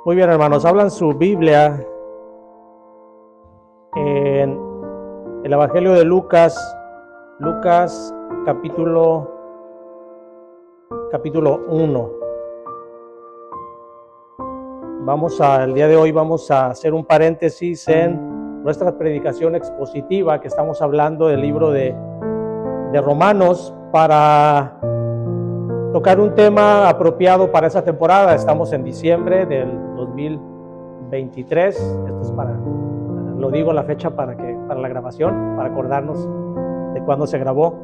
Muy bien, hermanos, hablan su Biblia en el Evangelio de Lucas, capítulo 1. El día de hoy vamos a hacer un paréntesis en nuestra predicación expositiva, que estamos hablando del libro de Romanos, para tocar un tema apropiado para esa temporada. Estamos en diciembre del 2023. Esto es lo digo la fecha para la grabación, para acordarnos de cuándo se grabó.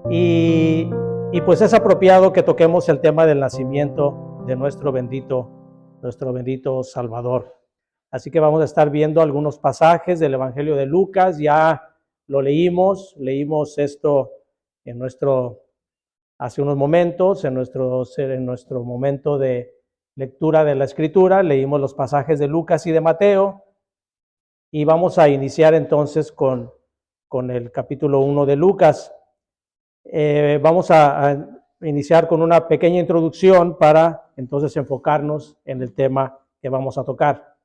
Y pues es apropiado que toquemos el tema del nacimiento de nuestro bendito Salvador. Así que vamos a estar viendo algunos pasajes del Evangelio de Lucas. Ya lo leímos esto hace unos momentos, en nuestro momento de lectura de la Escritura. Leímos los pasajes de Lucas y de Mateo, y vamos a iniciar entonces con el capítulo 1 de Lucas. Vamos a iniciar con una pequeña introducción para entonces enfocarnos en el tema que vamos a tocar.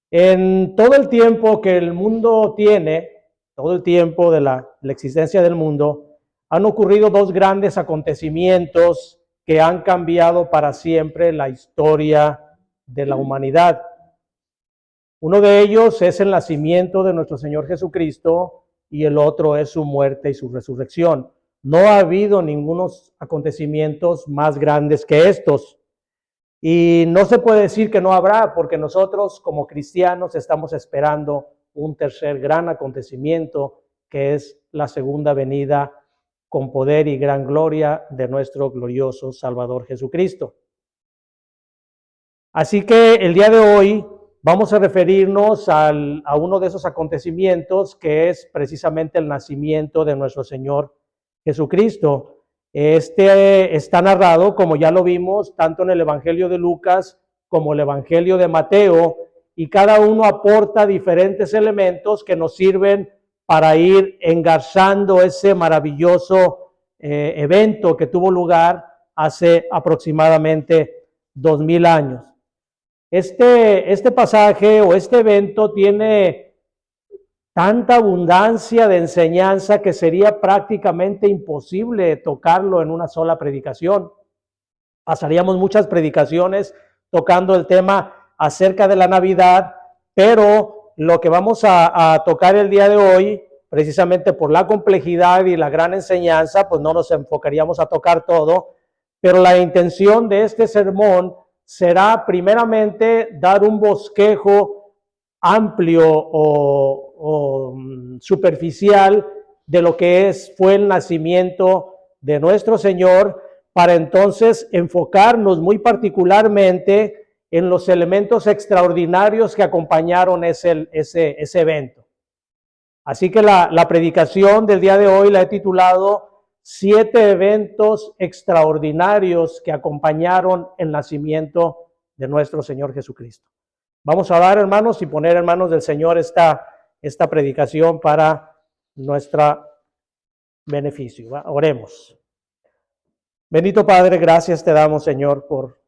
En todo el tiempo que el mundo tiene, todo el tiempo de la existencia del mundo, han ocurrido dos grandes acontecimientos que han cambiado para siempre la historia de la humanidad. Uno de ellos es el nacimiento de nuestro Señor Jesucristo, y el otro es su muerte y su resurrección. No ha habido ningunos acontecimientos más grandes que estos. Y no se puede decir que no habrá, porque nosotros como cristianos estamos esperando un tercer gran acontecimiento, que es la segunda venida con poder y gran gloria de nuestro glorioso Salvador Jesucristo. Así que el día de hoy vamos a referirnos a uno de esos acontecimientos, que es precisamente el nacimiento de nuestro Señor Jesucristo. Este está narrado, como ya lo vimos, tanto en el Evangelio de Lucas como el Evangelio de Mateo, y cada uno aporta diferentes elementos que nos sirven para ir engarzando ese maravilloso evento que tuvo lugar hace aproximadamente 2000 años. Este pasaje o este evento tiene tanta abundancia de enseñanza que sería prácticamente imposible tocarlo en una sola predicación. Pasaríamos muchas predicaciones tocando el tema acerca de la Navidad, pero lo que vamos a tocar el día de hoy, precisamente por la complejidad y la gran enseñanza, pues no nos enfocaríamos a tocar todo, pero la intención de este sermón será primeramente dar un bosquejo amplio o superficial de lo que fue el nacimiento de nuestro Señor, para entonces enfocarnos muy particularmente en los elementos extraordinarios que acompañaron ese evento. Así que la predicación del día de hoy la he titulado 7 eventos extraordinarios que acompañaron el nacimiento de nuestro Señor Jesucristo. Vamos a dar, hermanos, y poner en manos del Señor esta predicación para nuestro beneficio. Oremos. Bendito Padre, gracias te damos, Señor, por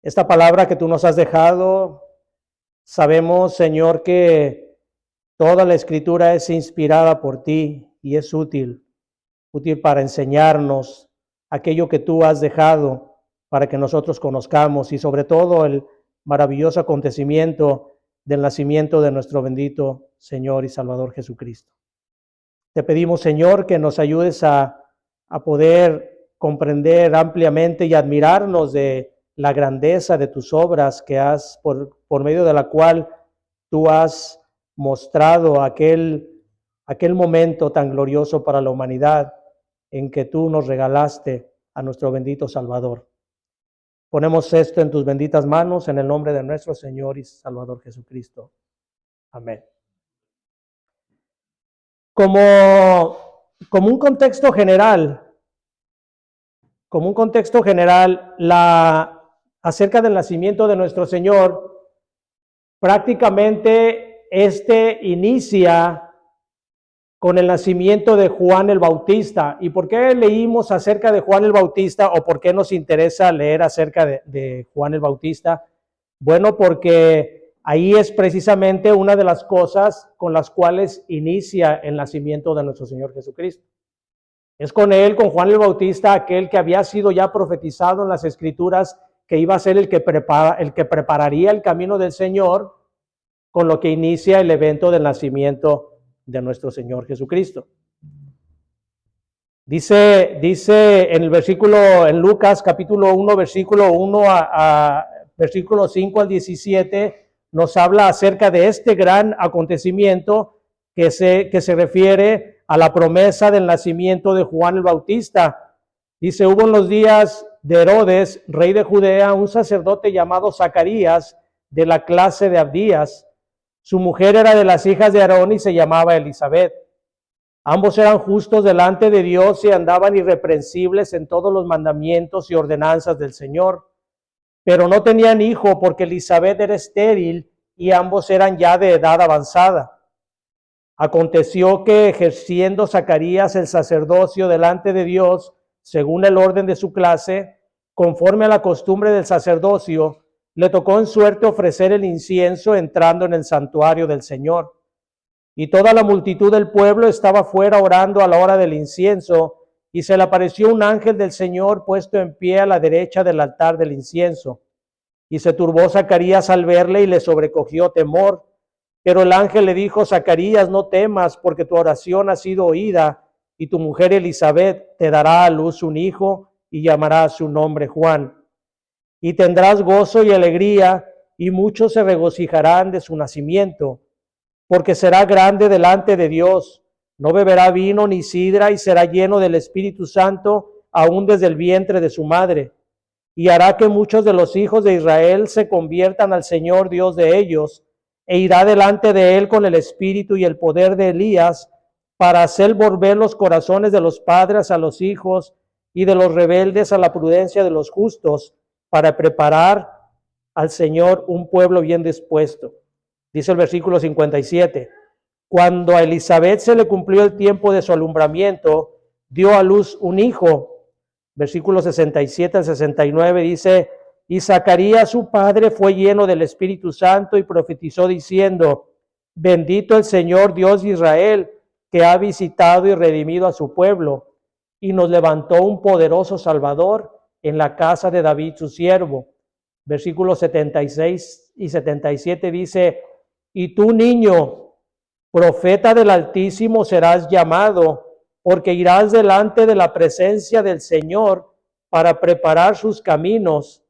esta palabra que tú nos has dejado. Sabemos, Señor, que toda la Escritura es inspirada por ti y es útil para enseñarnos aquello que tú has dejado para que nosotros conozcamos, y sobre todo el maravilloso acontecimiento del nacimiento de nuestro bendito Señor y Salvador Jesucristo. Te pedimos, Señor, que nos ayudes a poder comprender ampliamente y admirarnos de la grandeza de tus obras que por medio de la cual tú has mostrado aquel momento tan glorioso para la humanidad, en que tú nos regalaste a nuestro bendito Salvador. Ponemos esto en tus benditas manos, en el nombre de nuestro Señor y Salvador Jesucristo. Amén. Como un contexto general, acerca del nacimiento de nuestro Señor, prácticamente inicia con el nacimiento de Juan el Bautista. ¿Y por qué leímos acerca de Juan el Bautista o por qué nos interesa leer acerca de Juan el Bautista? Bueno, porque ahí es precisamente una de las cosas con las cuales inicia el nacimiento de nuestro Señor Jesucristo. Es con él, con Juan el Bautista, aquel que había sido ya profetizado en las Escrituras, que iba a ser el que prepararía el camino del Señor, con lo que inicia el evento del nacimiento de nuestro Señor Jesucristo. Dice en el versículo, en Lucas capítulo 1, versículo 1 a versículo 5 al 17, nos habla acerca de este gran acontecimiento que se refiere a la promesa del nacimiento de Juan el Bautista. Dice, hubo en los días de Herodes, rey de Judea, un sacerdote llamado Zacarías, de la clase de Abdías. Su mujer era de las hijas de Aarón y se llamaba Elizabeth. Ambos eran justos delante de Dios y andaban irreprensibles en todos los mandamientos y ordenanzas del Señor. Pero no tenían hijo porque Elizabeth era estéril y ambos eran ya de edad avanzada. Aconteció que ejerciendo Zacarías el sacerdocio delante de Dios, según el orden de su clase, conforme a la costumbre del sacerdocio, le tocó en suerte ofrecer el incienso entrando en el santuario del Señor. Y toda la multitud del pueblo estaba fuera orando a la hora del incienso, y se le apareció un ángel del Señor puesto en pie a la derecha del altar del incienso. Y se turbó Zacarías al verle y le sobrecogió temor. Pero el ángel le dijo, Zacarías, no temas, porque tu oración ha sido oída, y tu mujer Elizabeth te dará a luz un hijo, y llamará su nombre Juan. Y tendrás gozo y alegría, y muchos se regocijarán de su nacimiento, porque será grande delante de Dios. No beberá vino ni sidra, y será lleno del Espíritu Santo, aún desde el vientre de su madre. Y hará que muchos de los hijos de Israel se conviertan al Señor Dios de ellos, e irá delante de él con el espíritu y el poder de Elías, para hacer volver los corazones de los padres a los hijos, y de los rebeldes a la prudencia de los justos, para preparar al Señor un pueblo bien dispuesto. Dice el versículo 57, cuando a Elizabeth se le cumplió el tiempo de su alumbramiento, dio a luz un hijo. Versículo 67 al 69 dice, y Zacarías su padre fue lleno del Espíritu Santo y profetizó diciendo, bendito el Señor Dios de Israel, que ha visitado y redimido a su pueblo, y nos levantó un poderoso Salvador en la casa de David su siervo. Versículos 76 y 77 dice, y tú, niño, profeta del Altísimo serás llamado, porque irás delante de la presencia del Señor para preparar sus caminos,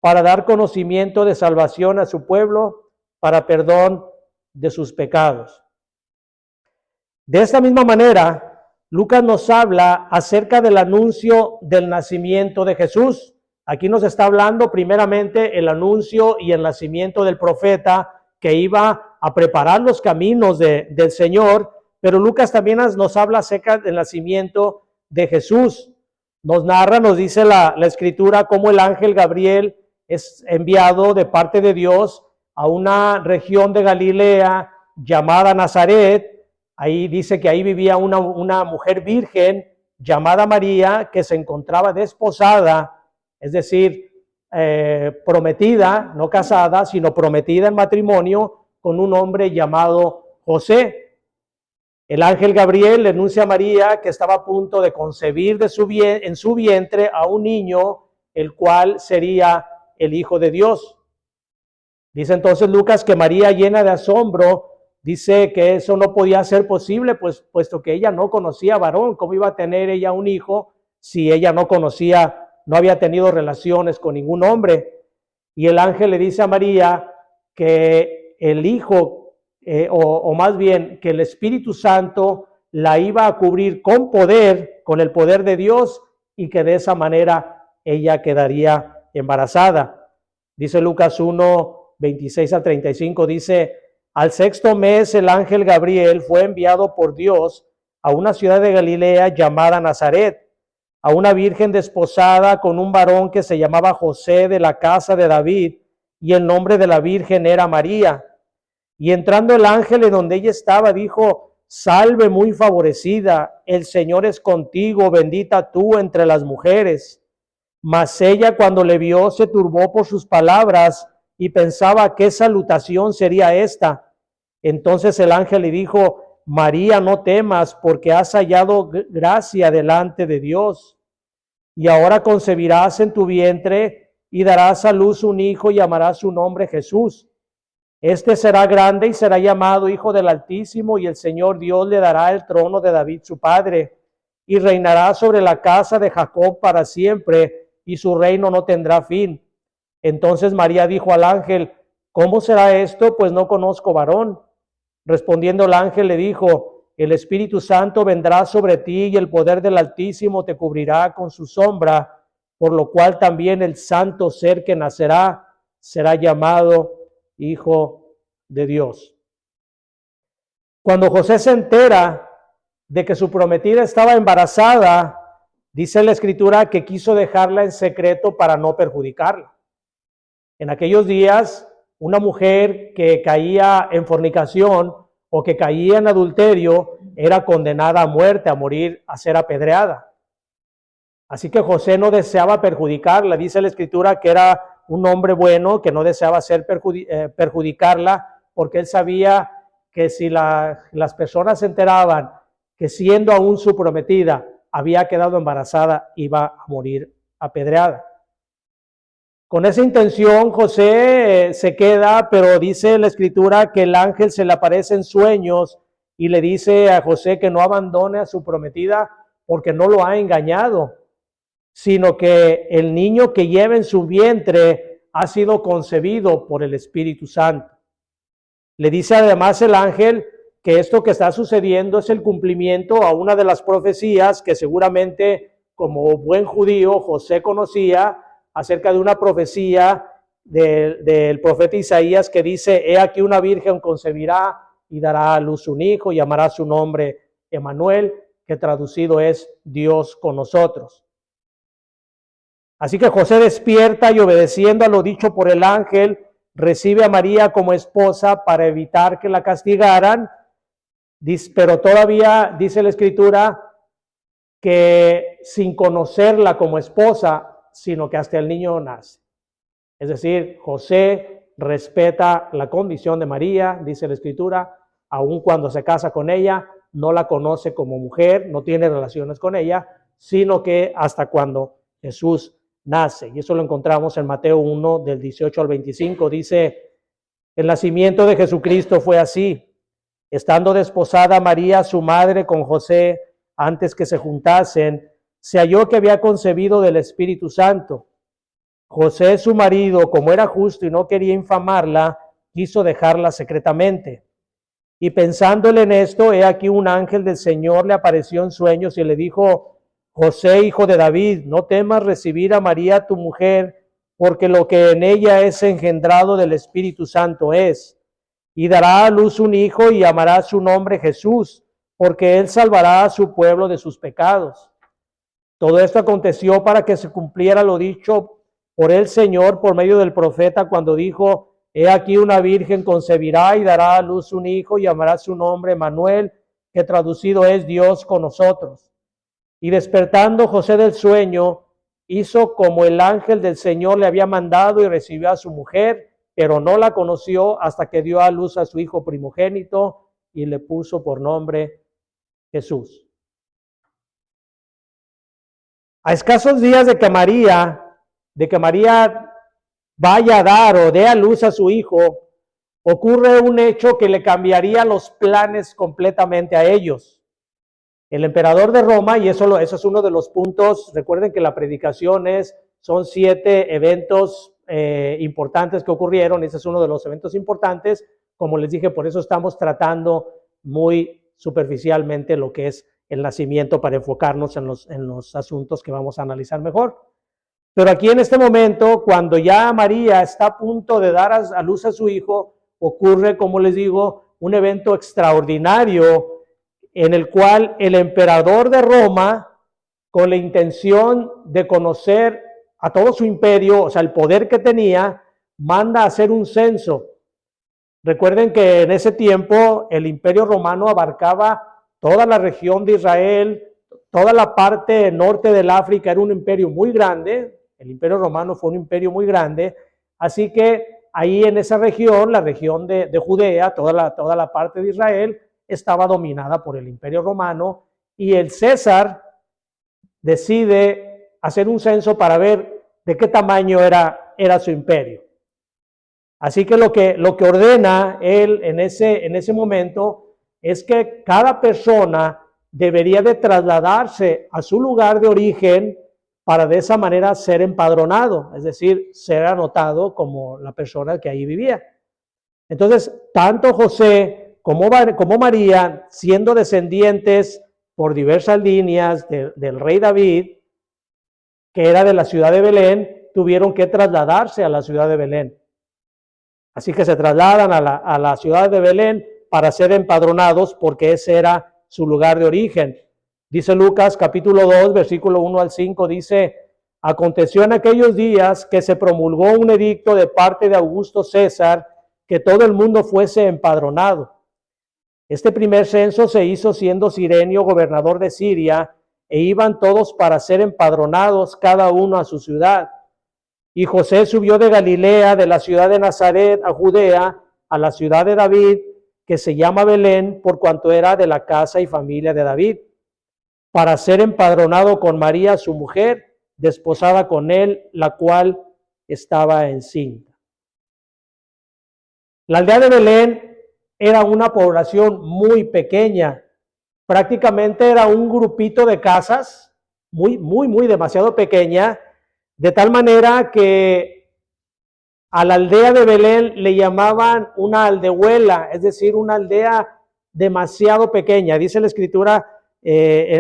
para dar conocimiento de salvación a su pueblo, para perdón de sus pecados. De esta misma manera, Lucas nos habla acerca del anuncio del nacimiento de Jesús. Aquí nos está hablando primeramente el anuncio y el nacimiento del profeta que iba a preparar los caminos del Señor, pero Lucas también nos habla acerca del nacimiento de Jesús. Nos narra, nos dice la Escritura, cómo el ángel Gabriel es enviado de parte de Dios a una región de Galilea llamada Nazaret. Ahí dice que ahí vivía una mujer virgen llamada María, que se encontraba desposada, es decir, prometida, no casada, sino prometida en matrimonio con un hombre llamado José. El ángel Gabriel le anuncia a María que estaba a punto de concebir en su vientre a un niño, el cual sería el Hijo de Dios. Dice entonces Lucas que María, llena de asombro, dice que eso no podía ser posible, puesto que ella no conocía varón. ¿Cómo iba a tener ella un hijo si ella no había tenido relaciones con ningún hombre? Y el ángel le dice a María que el hijo, o más bien que el Espíritu Santo la iba a cubrir con poder, con el poder de Dios, y que de esa manera ella quedaría embarazada. Dice Lucas 1, 26 al 35, dice, al sexto mes el ángel Gabriel fue enviado por Dios a una ciudad de Galilea llamada Nazaret, a una virgen desposada con un varón que se llamaba José, de la casa de David, y el nombre de la virgen era María. Y entrando el ángel en donde ella estaba, dijo, salve muy favorecida, el Señor es contigo, bendita tú entre las mujeres. Mas ella cuando le vio se turbó por sus palabras y pensaba qué salutación sería esta. Entonces el ángel le dijo, María, no temas, porque has hallado gracia delante de Dios. Y ahora concebirás en tu vientre y darás a luz un hijo y llamarás su nombre Jesús. Este será grande y será llamado Hijo del Altísimo, y el Señor Dios le dará el trono de David su padre, y reinará sobre la casa de Jacob para siempre, y su reino no tendrá fin. Entonces María dijo al ángel, ¿cómo será esto? Pues no conozco varón. Respondiendo el ángel le dijo, el Espíritu Santo vendrá sobre ti y el poder del Altísimo te cubrirá con su sombra, por lo cual también el santo ser que nacerá será llamado Hijo de Dios. Cuando José se entera de que su prometida estaba embarazada, dice la Escritura que quiso dejarla en secreto para no perjudicarla. En aquellos días, una mujer que caía en fornicación o que caía en adulterio era condenada a muerte, a morir, a ser apedreada. Así que José no deseaba perjudicarla. Dice la Escritura que era un hombre bueno, que no deseaba perjudicarla, porque él sabía que si las personas se enteraban que siendo aún su prometida había quedado embarazada, iba a morir apedreada. Con esa intención José se queda, pero dice la Escritura que el ángel se le aparece en sueños y le dice a José que no abandone a su prometida porque no lo ha engañado, sino que el niño que lleva en su vientre ha sido concebido por el Espíritu Santo. Le dice además el ángel que esto que está sucediendo es el cumplimiento a una de las profecías que seguramente como buen judío José conocía, acerca de una profecía del profeta Isaías que dice, he aquí una virgen concebirá y dará a luz un hijo y llamará su nombre Emmanuel, que traducido es Dios con nosotros. Así que José despierta y obedeciendo a lo dicho por el ángel, recibe a María como esposa para evitar que la castigaran, pero todavía dice la Escritura que sin conocerla como esposa, sino que hasta el niño nace. Es decir, José respeta la condición de María, dice la Escritura, aun cuando se casa con ella, no la conoce como mujer, no tiene relaciones con ella, sino que hasta cuando Jesús nace. Y eso lo encontramos en Mateo 1, del 18 al 25. Dice, el nacimiento de Jesucristo fue así. Estando desposada María, su madre, con José, antes que se juntasen, se halló que había concebido del Espíritu Santo. José, su marido, como era justo y no quería infamarla, quiso dejarla secretamente. Y pensándole en esto, he aquí un ángel del Señor le apareció en sueños y le dijo, José, hijo de David, no temas recibir a María tu mujer, porque lo que en ella es engendrado del Espíritu Santo es. Y dará a luz un hijo y llamará su nombre Jesús, porque él salvará a su pueblo de sus pecados. Todo esto aconteció para que se cumpliera lo dicho por el Señor por medio del profeta cuando dijo, he aquí una virgen concebirá y dará a luz un hijo y llamará su nombre Emmanuel, que traducido es Dios con nosotros. Y despertando José del sueño, hizo como el ángel del Señor le había mandado y recibió a su mujer, pero no la conoció hasta que dio a luz a su hijo primogénito y le puso por nombre Jesús. A escasos días de que María vaya a dar o dé a luz a su hijo, ocurre un hecho que le cambiaría los planes completamente a ellos. El emperador de Roma, y eso es uno de los puntos, recuerden que la predicación son 7 eventos importantes que ocurrieron, ese es uno de los eventos importantes, como les dije, por eso estamos tratando muy superficialmente lo que es el nacimiento para enfocarnos en los asuntos que vamos a analizar mejor. Pero aquí en este momento, cuando ya María está a punto de dar a luz a su hijo, ocurre, como les digo, un evento extraordinario en el cual el emperador de Roma, con la intención de conocer a todo su imperio, o sea, el poder que tenía, manda a hacer un censo. Recuerden que en ese tiempo el Imperio Romano abarcaba toda la región de Israel, toda la parte norte del África, era un imperio muy grande. El Imperio Romano fue un imperio muy grande, así que ahí en esa región, la región de Judea, toda la parte de Israel, estaba dominada por el Imperio Romano, y el César decide hacer un censo para ver de qué tamaño era su imperio. Así que lo que ordena él en ese momento es que cada persona debería de trasladarse a su lugar de origen para de esa manera ser empadronado, es decir, ser anotado como la persona que ahí vivía. Entonces, tanto José como María, siendo descendientes por diversas líneas del rey David, que era de la ciudad de Belén, tuvieron que trasladarse a la ciudad de Belén. Así que se trasladan a la ciudad de Belén para ser empadronados, porque ese era su lugar de origen. Dice Lucas capítulo 2, versículo 1 al 5, dice: aconteció en aquellos días que se promulgó un edicto de parte de Augusto César, que todo el mundo fuese empadronado. Este primer censo se hizo siendo Cirenio gobernador de Siria, e iban todos para ser empadronados, cada uno a su ciudad. Y José subió de Galilea, de la ciudad de Nazaret a Judea, a la ciudad de David, que se llama Belén, por cuanto era de la casa y familia de David, para ser empadronado con María, su mujer, desposada con él, la cual estaba encinta. La aldea de Belén era una población muy pequeña, prácticamente era un grupito de casas, muy demasiado pequeña, de tal manera que a la aldea de Belén le llamaban una aldehuela, es decir, una aldea demasiado pequeña. Dice la Escritura,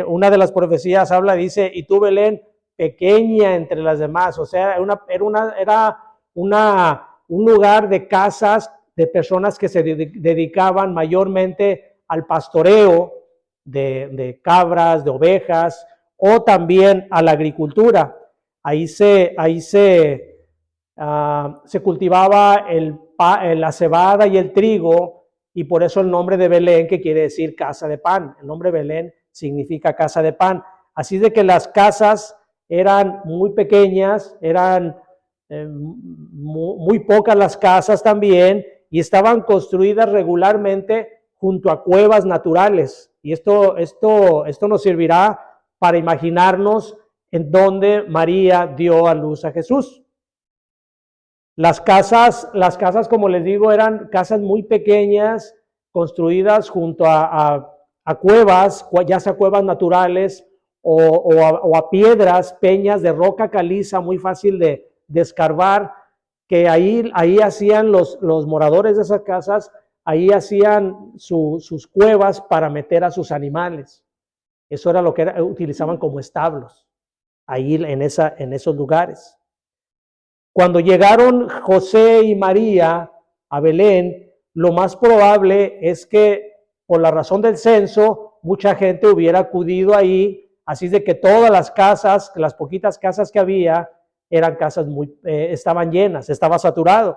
una de las profecías habla, dice: y tú, Belén, pequeña entre las demás. O sea, era un lugar de casas de personas que se dedicaban mayormente al pastoreo de cabras, de ovejas, o también a la agricultura. Ahí se cultivaba la cebada y el trigo, y por eso el nombre de Belén, que quiere decir casa de pan. El nombre Belén significa casa de pan. Así de que las casas eran muy pequeñas, eran muy pocas las casas también, y estaban construidas regularmente junto a cuevas naturales. Y esto nos servirá para imaginarnos en dónde María dio a luz a Jesús. Las casas, como les digo, eran casas muy pequeñas, construidas junto a cuevas, ya sea cuevas naturales o a piedras, peñas de roca caliza, muy fácil de escarbar, que ahí hacían los moradores de esas casas, ahí hacían sus cuevas para meter a sus animales. Eso era lo que utilizaban como establos, ahí en esos lugares. Cuando llegaron José y María a Belén, lo más probable es que, por la razón del censo, mucha gente hubiera acudido ahí, así de que todas las casas, las poquitas casas que había, eran casas estaban llenas, estaba saturado.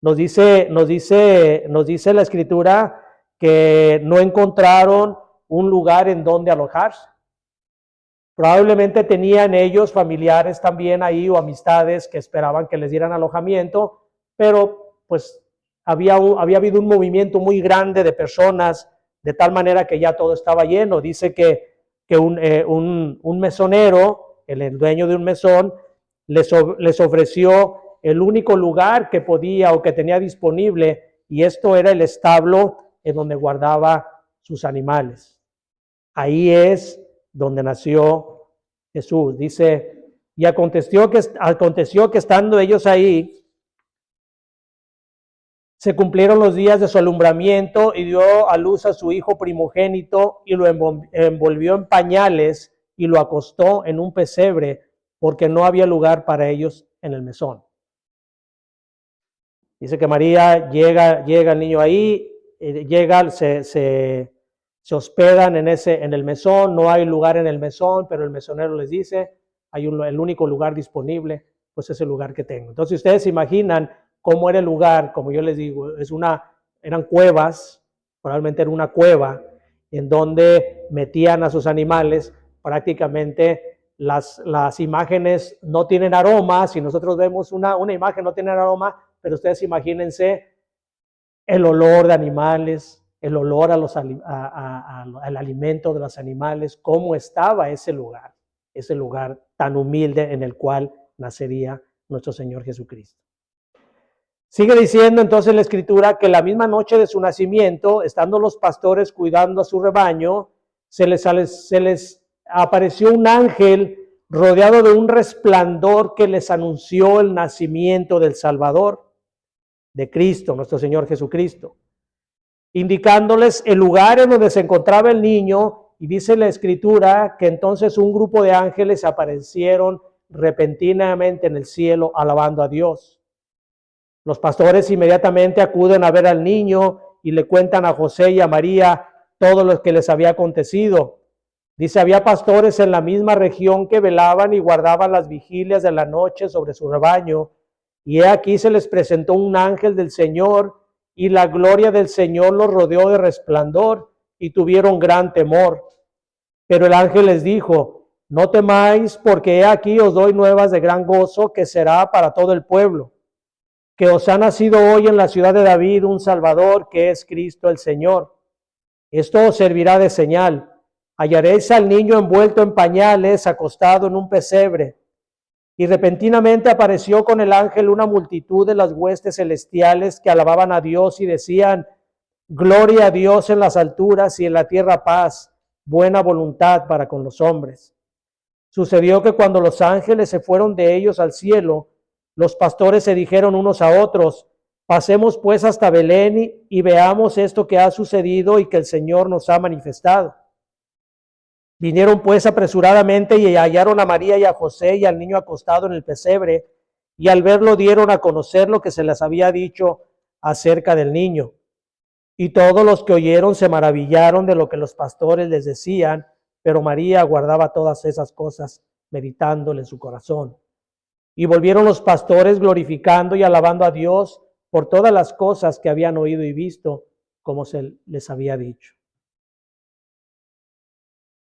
Nos dice la Escritura que no encontraron un lugar en donde alojarse. Probablemente tenían ellos familiares también ahí o amistades que esperaban que les dieran alojamiento, pero pues había habido un movimiento muy grande de personas, de tal manera que ya todo estaba lleno. Dice que un mesonero, el dueño de un mesón, les ofreció el único lugar que podía o que tenía disponible, y esto era el establo en donde guardaba sus animales. Ahí es donde nació Jesús. Dice: y aconteció que estando ellos ahí, se cumplieron los días de su alumbramiento, y dio a luz a su hijo primogénito, y lo envolvió en pañales y lo acostó en un pesebre, porque no había lugar para ellos en el mesón. Dice que María llega el niño ahí, se hospedan en el mesón. No hay lugar en el mesón, pero el mesonero les dice: el único lugar disponible, pues es el lugar que tengo. Entonces ustedes se imaginan cómo era el lugar, como yo les digo, eran cuevas, probablemente era una cueva en donde metían a sus animales. Prácticamente las imágenes no tienen aroma. Si nosotros vemos una imagen no tiene aroma, pero ustedes imagínense el olor de animales, el olor al alimento de los animales, cómo estaba ese lugar tan humilde en el cual nacería nuestro Señor Jesucristo. Sigue diciendo entonces la Escritura que la misma noche de su nacimiento, estando los pastores cuidando a su rebaño, se les apareció un ángel rodeado de un resplandor que les anunció el nacimiento del Salvador, de Cristo, nuestro Señor Jesucristo, indicándoles el lugar en donde se encontraba el niño. Y dice la Escritura que entonces un grupo de ángeles aparecieron repentinamente en el cielo alabando a Dios. Los pastores inmediatamente acuden a ver al niño y le cuentan a José y a María todo lo que les había acontecido. Dice, había pastores en la misma región que velaban y guardaban las vigilias de la noche sobre su rebaño. Y he aquí se les presentó un ángel del Señor, y la gloria del Señor los rodeó de resplandor, y tuvieron gran temor. Pero el ángel les dijo, no temáis, porque he aquí os doy nuevas de gran gozo, que será para todo el pueblo, que os ha nacido hoy en la ciudad de David un Salvador, que es Cristo el Señor. Esto os servirá de señal. Hallaréis al niño envuelto en pañales, acostado en un pesebre. Y repentinamente apareció con el ángel una multitud de las huestes celestiales que alababan a Dios y decían, gloria a Dios en las alturas y en la tierra paz, buena voluntad para con los hombres. Sucedió que cuando los ángeles se fueron de ellos al cielo, los pastores se dijeron unos a otros, pasemos pues hasta Belén y veamos esto que ha sucedido y que el Señor nos ha manifestado. Vinieron pues apresuradamente y hallaron a María y a José y al niño acostado en el pesebre, y al verlo dieron a conocer lo que se les había dicho acerca del niño. Y todos los que oyeron se maravillaron de lo que los pastores les decían, pero María guardaba todas esas cosas, meditándole en su corazón. Y volvieron los pastores glorificando y alabando a Dios por todas las cosas que habían oído y visto, como se les había dicho.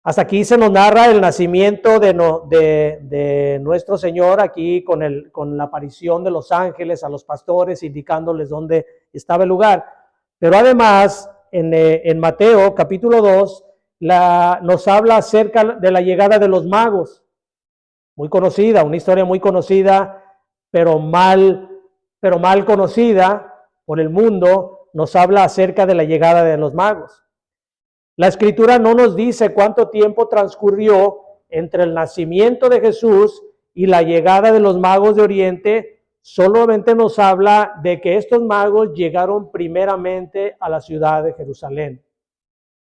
Hasta aquí se nos narra el nacimiento de nuestro Señor, aquí con la aparición de los ángeles a los pastores, indicándoles dónde estaba el lugar. Pero además, en Mateo capítulo 2, nos habla acerca de la llegada de los magos. Muy conocida, una historia muy conocida, pero mal conocida por el mundo. Nos habla acerca de la llegada de los magos. La Escritura no nos dice cuánto tiempo transcurrió entre el nacimiento de Jesús y la llegada de los magos de Oriente. Solamente nos habla de que estos magos llegaron primeramente a la ciudad de Jerusalén.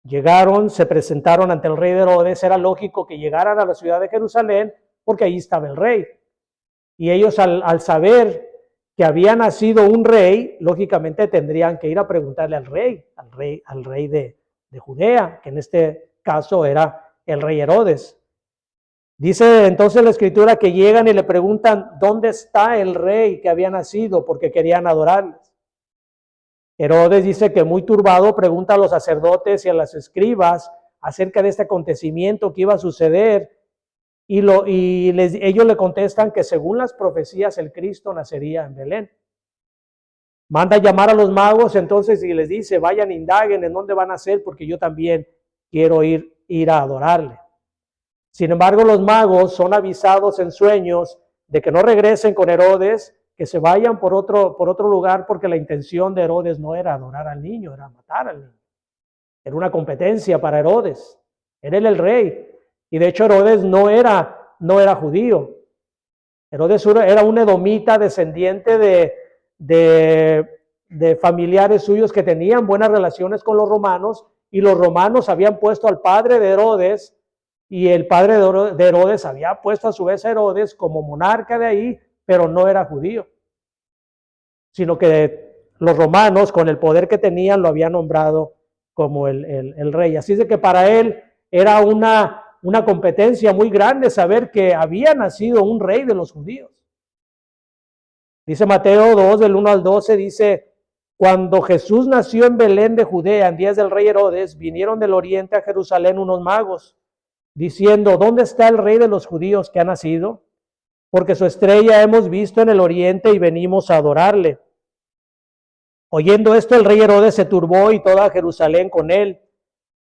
Llegaron, se presentaron ante el rey de Herodes. Era lógico que llegaran a la ciudad de Jerusalén porque ahí estaba el rey. Y ellos al saber que había nacido un rey, lógicamente tendrían que ir a preguntarle al rey de Judea, que en este caso era el rey Herodes. Dice entonces la Escritura que llegan y le preguntan dónde está el rey que había nacido, porque querían adorarles. Herodes dice que muy turbado pregunta a los sacerdotes y a las escribas acerca de este acontecimiento que iba a suceder, y ellos le contestan que según las profecías el Cristo nacería en Belén. Manda llamar a los magos entonces y les dice, vayan, indaguen en dónde van a nacer, porque yo también quiero ir a adorarle. Sin embargo, los magos son avisados en sueños de que no regresen con Herodes, que se vayan por otro lugar, porque la intención de Herodes no era adorar al niño, era matar al niño. Era una competencia para Herodes. Era él el rey. Y de hecho Herodes no era judío. Herodes era un edomita descendiente de familiares suyos que tenían buenas relaciones con los romanos, y los romanos habían puesto al padre de Herodes, y el padre de Herodes había puesto a su vez a Herodes como monarca de ahí, pero no era judío, sino que los romanos, con el poder que tenían, lo habían nombrado como el rey. Así es de que para él era una competencia muy grande saber que había nacido un rey de los judíos. Dice Mateo 2, del 1 al 12, dice, cuando Jesús nació en Belén de Judea, en días del rey Herodes, vinieron del oriente a Jerusalén unos magos, diciendo, ¿dónde está el rey de los judíos que ha nacido? Porque su estrella hemos visto en el oriente y venimos a adorarle. Oyendo esto, el rey Herodes se turbó y toda Jerusalén con él.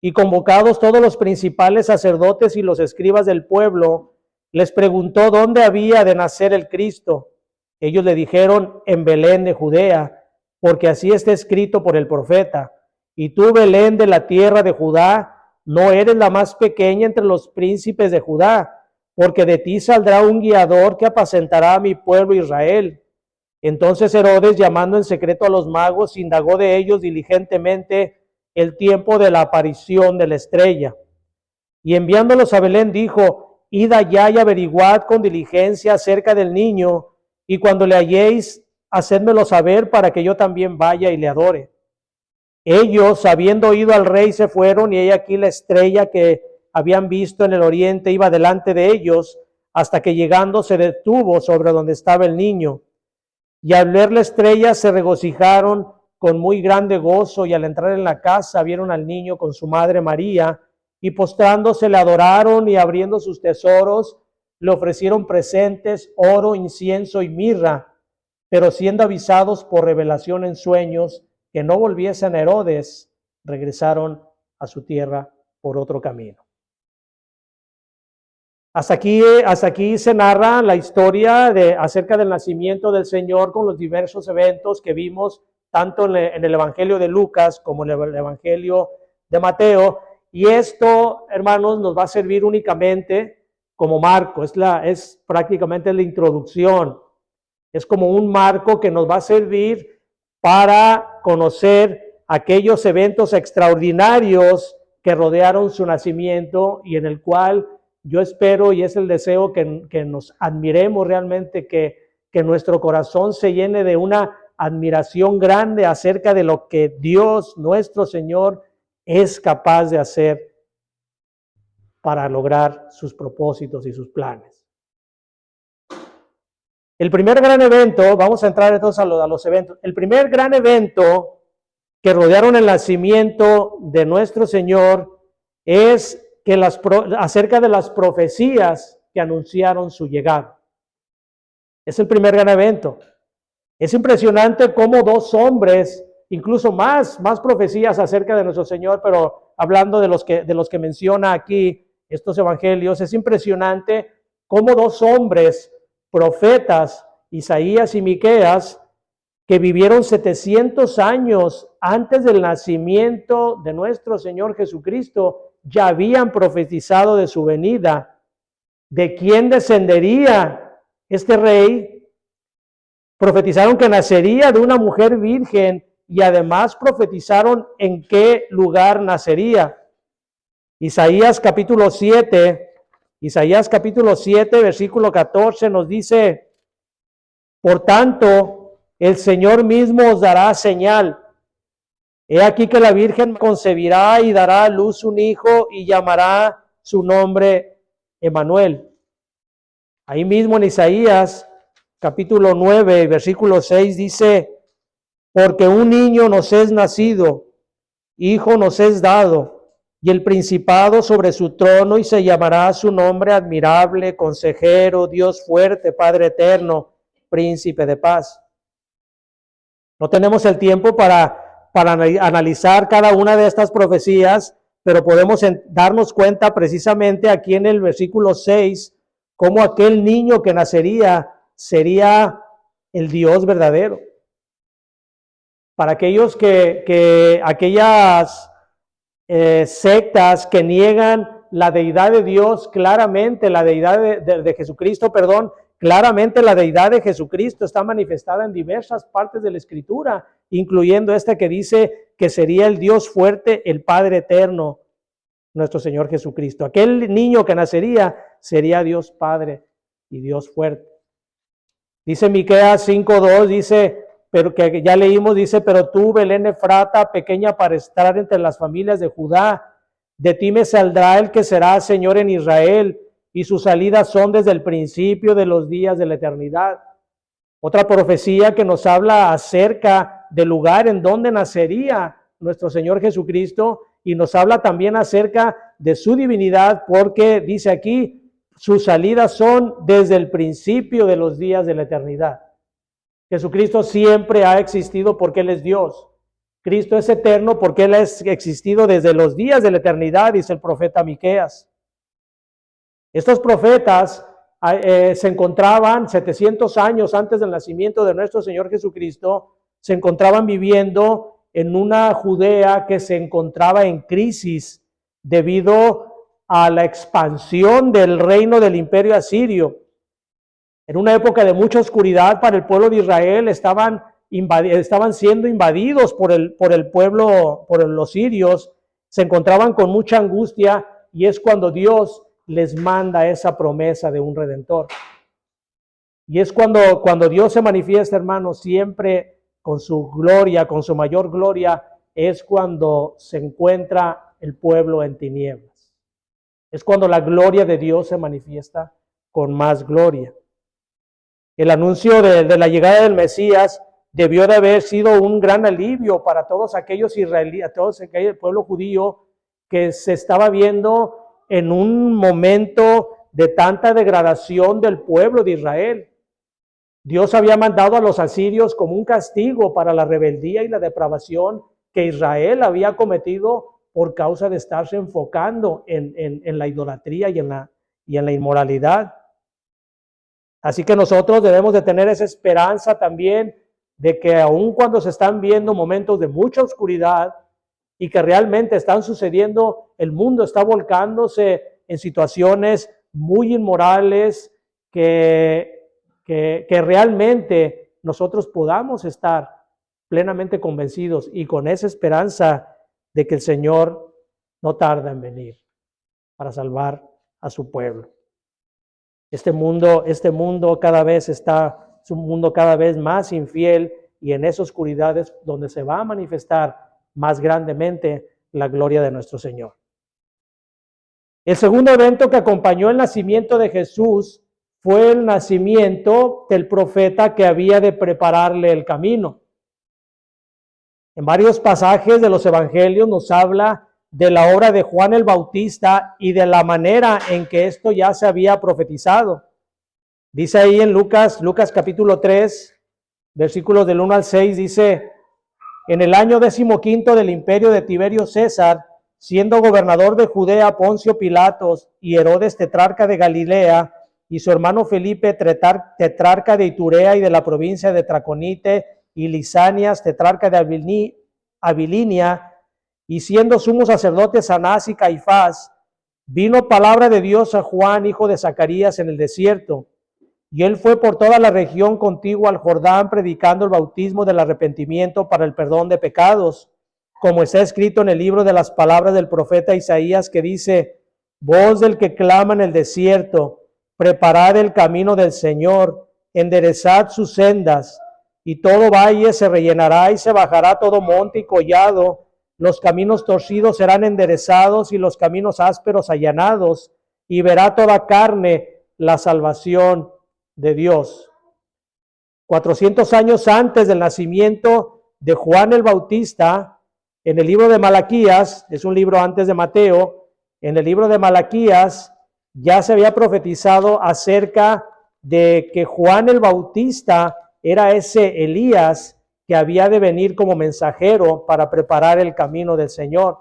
Y convocados todos los principales sacerdotes y los escribas del pueblo, les preguntó dónde había de nacer el Cristo. Ellos le dijeron, en Belén de Judea, porque así está escrito por el profeta. Y tú, Belén de la tierra de Judá, no eres la más pequeña entre los príncipes de Judá, porque de ti saldrá un guiador que apacentará a mi pueblo Israel. Entonces Herodes, llamando en secreto a los magos, indagó de ellos diligentemente el tiempo de la aparición de la estrella. Y enviándolos a Belén dijo, id allá y averiguad con diligencia acerca del niño, y cuando le halléis, hacedmelo saber para que yo también vaya y le adore. Ellos, habiendo oído al rey, se fueron, y he aquí la estrella que habían visto en el oriente iba delante de ellos, hasta que llegando se detuvo sobre donde estaba el niño. Y al ver la estrella se regocijaron con muy grande gozo, y al entrar en la casa vieron al niño con su madre María, y postrándose le adoraron, y abriendo sus tesoros le ofrecieron presentes, oro, incienso y mirra. Pero siendo avisados por revelación en sueños que no volviesen a Herodes, regresaron a su tierra por otro camino. Hasta aquí se narra la historia acerca del nacimiento del Señor, con los diversos eventos que vimos tanto en el Evangelio de Lucas como en el Evangelio de Mateo. Y esto, hermanos, nos va a servir únicamente como marco, es prácticamente la introducción. Es como un marco que nos va a servir para conocer aquellos eventos extraordinarios que rodearon su nacimiento, y en el cual yo espero, y es el deseo, que nos admiremos realmente, que nuestro corazón se llene de una admiración grande acerca de lo que Dios, nuestro Señor, es capaz de hacer para lograr sus propósitos y sus planes. El primer gran evento, vamos a entrar entonces a los eventos. El primer gran evento que rodearon el nacimiento de nuestro Señor es acerca de las profecías que anunciaron su llegada. Es el primer gran evento. Es impresionante cómo dos hombres, incluso más profecías acerca de nuestro Señor, pero hablando de los que menciona aquí estos evangelios, es impresionante cómo dos hombres, profetas, Isaías y Miqueas, que vivieron 700 años antes del nacimiento de nuestro Señor Jesucristo, ya habían profetizado de su venida, de quién descendería este rey. Profetizaron que nacería de una mujer virgen, y además profetizaron en qué lugar nacería. Isaías capítulo 7, versículo 14 nos dice, por tanto, el Señor mismo os dará señal. He aquí que la Virgen concebirá y dará a luz un hijo, y llamará su nombre Emmanuel. Ahí mismo en Isaías capítulo 9, versículo 6 dice, porque un niño nos es nacido, hijo nos es dado, y el principado sobre su trono, y se llamará su nombre admirable, consejero, Dios fuerte, Padre eterno, príncipe de paz. No tenemos el tiempo para analizar cada una de estas profecías, pero podemos darnos cuenta precisamente aquí en el versículo 6, cómo aquel niño que nacería sería el Dios verdadero. Para aquellos aquellas sectas que niegan la deidad de Dios, claramente la deidad de Jesucristo, claramente la deidad de Jesucristo está manifestada en diversas partes de la Escritura, incluyendo esta que dice que sería el Dios fuerte, el Padre eterno, nuestro Señor Jesucristo. Aquel niño que nacería sería Dios Padre y Dios fuerte. Dice Miqueas 5:2, dice, pero que ya leímos, dice, pero tú, Belén Efrata, pequeña para estar entre las familias de Judá, de ti me saldrá el que será Señor en Israel, y sus salidas son desde el principio de los días de la eternidad. Otra profecía que nos habla acerca del lugar en donde nacería nuestro Señor Jesucristo, y nos habla también acerca de su divinidad, porque dice aquí, sus salidas son desde el principio de los días de la eternidad. Jesucristo siempre ha existido porque Él es Dios. Cristo es eterno porque Él ha existido desde los días de la eternidad, dice el profeta Miqueas. Estos profetas se encontraban 700 años antes del nacimiento de nuestro Señor Jesucristo, se encontraban viviendo en una Judea que se encontraba en crisis debido a la expansión del reino del imperio asirio. En una época de mucha oscuridad para el pueblo de Israel, estaban siendo invadidos por el pueblo, por los sirios, se encontraban con mucha angustia, y es cuando Dios les manda esa promesa de un Redentor. Y es cuando Dios se manifiesta, hermanos, siempre con su gloria, con su mayor gloria, es cuando se encuentra el pueblo en tinieblas. Es cuando la gloria de Dios se manifiesta con más gloria. El anuncio de la llegada del Mesías debió de haber sido un gran alivio para todos aquellos israelíes, todos aquel pueblo judío que se estaba viendo en un momento de tanta degradación del pueblo de Israel. Dios había mandado a los asirios como un castigo para la rebeldía y la depravación que Israel había cometido por causa de estarse enfocando en la idolatría y en la inmoralidad. Así que nosotros debemos de tener esa esperanza también de que aun cuando se están viendo momentos de mucha oscuridad y que realmente están sucediendo, el mundo está volcándose en situaciones muy inmorales, que realmente nosotros podamos estar plenamente convencidos y con esa esperanza de que el Señor no tarda en venir para salvar a su pueblo. Este mundo cada vez es un mundo cada vez más infiel, y en esa oscuridad es donde se va a manifestar más grandemente la gloria de nuestro Señor. El segundo evento que acompañó el nacimiento de Jesús fue el nacimiento del profeta que había de prepararle el camino. En varios pasajes de los evangelios nos habla de la obra de Juan el Bautista y de la manera en que esto ya se había profetizado. Dice ahí en Lucas capítulo 3, versículos del 1 al 6, dice: en el año 15 del imperio de Tiberio César, siendo gobernador de Judea Poncio Pilatos y Herodes tetrarca de Galilea, y su hermano Felipe tetrarca de Iturea y de la provincia de Traconite, y Lisanias tetrarca de Abilinia, y siendo sumos sacerdotes Anás y Caifás, vino palabra de Dios a Juan, hijo de Zacarías, en el desierto. Y él fue por toda la región contigua al Jordán, predicando el bautismo del arrepentimiento para el perdón de pecados, como está escrito en el libro de las palabras del profeta Isaías, que dice: voz del que clama en el desierto, preparad el camino del Señor, enderezad sus sendas, y todo valle se rellenará y se bajará todo monte y collado. Los caminos torcidos serán enderezados y los caminos ásperos allanados, y verá toda carne la salvación de Dios. 400 años antes del nacimiento de Juan el Bautista, en el libro de Malaquías, es un libro antes de Mateo, en el libro de Malaquías ya se había profetizado acerca de que Juan el Bautista era ese Elías que había de venir como mensajero para preparar el camino del Señor.